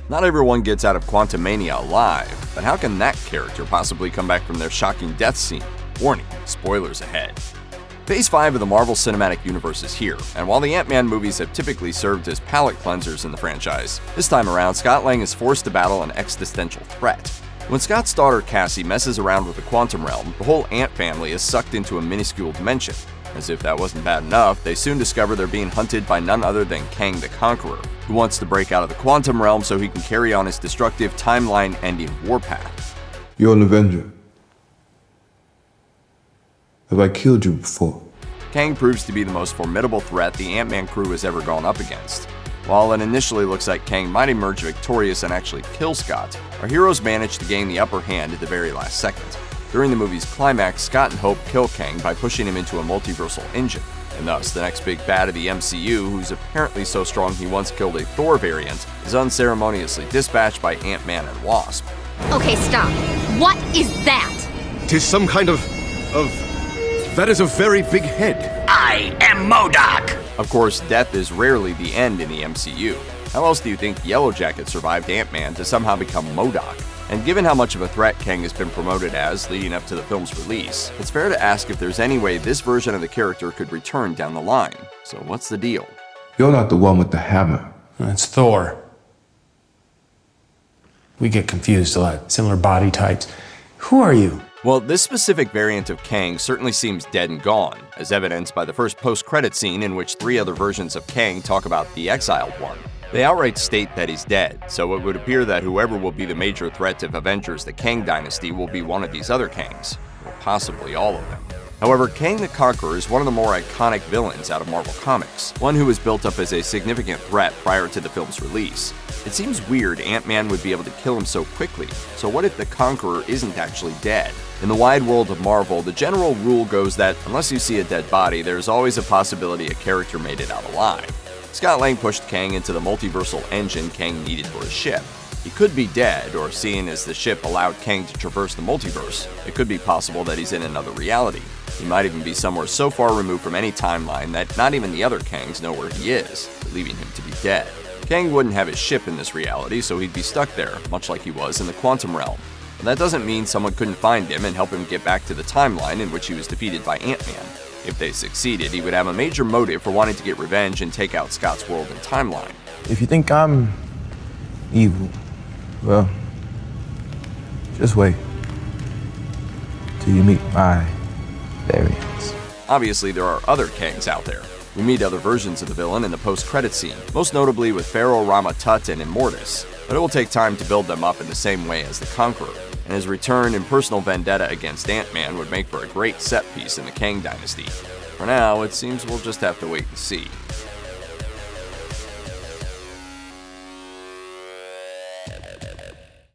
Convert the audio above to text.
Not everyone gets out of Quantumania alive, but how can that character possibly come back from their shocking death scene? Warning, spoilers ahead. Phase 5 of the Marvel Cinematic Universe is here, and while the Ant-Man movies have typically served as palate cleansers in the franchise, this time around Scott Lang is forced to battle an existential threat. When Scott's daughter Cassie messes around with the quantum realm, the whole Ant family is sucked into a minuscule dimension. As if that wasn't bad enough, they soon discover they're being hunted by none other than Kang the Conqueror, who wants to break out of the quantum realm so he can carry on his destructive, timeline-ending warpath. You're an Avenger. Have I killed you before? Kang proves to be the most formidable threat the Ant-Man crew has ever gone up against. While it initially looks like Kang might emerge victorious and actually kill Scott, our heroes manage to gain the upper hand at the very last second. During the movie's climax, Scott and Hope kill Kang by pushing him into a multiversal engine, and thus the next big bad of the MCU, who's apparently so strong he once killed a Thor variant, is unceremoniously dispatched by Ant-Man and Wasp. Okay, stop. What is that? 'Tis some kind of... That is a very big head. I am MODOK! Of course, death is rarely the end in the MCU. How else do you think Yellow Jacket survived Ant-Man to somehow become MODOK? And given how much of a threat Kang has been promoted as leading up to the film's release, it's fair to ask if there's any way this version of the character could return down the line. So what's the deal? You're not the one with the hammer. That's Thor. We get confused a lot. Similar body types. Who are you? Well, this specific variant of Kang certainly seems dead and gone, as evidenced by the first post-credit scene in which 3 other versions of Kang talk about the exiled one. They outright state that he's dead, so it would appear that whoever will be the major threat to Avengers the Kang Dynasty will be one of these other Kangs, or possibly all of them. However, Kang the Conqueror is one of the more iconic villains out of Marvel Comics, one who was built up as a significant threat prior to the film's release. It seems weird Ant-Man would be able to kill him so quickly, so what if the Conqueror isn't actually dead? In the wide world of Marvel, the general rule goes that unless you see a dead body, there's always a possibility a character made it out alive. Scott Lang pushed Kang into the multiversal engine Kang needed for his ship. He could be dead, or seeing as the ship allowed Kang to traverse the multiverse, it could be possible that he's in another reality. He might even be somewhere so far removed from any timeline that not even the other Kangs know where he is, leaving him to be dead. Kang wouldn't have his ship in this reality, so he'd be stuck there, much like he was in the quantum realm. And that doesn't mean someone couldn't find him and help him get back to the timeline in which he was defeated by Ant-Man. If they succeeded, he would have a major motive for wanting to get revenge and take out Scott's world and timeline. If you think I'm evil, well, just wait till you meet my variants. Obviously, there are other Kangs out there. We meet other versions of the villain in the post-credit scene, most notably with Pharaoh, Rama Tut, and Immortus, but it will take time to build them up in the same way as the Conqueror, and his return and personal vendetta against Ant-Man would make for a great set piece in the Kang Dynasty. For now, it seems we'll just have to wait and see.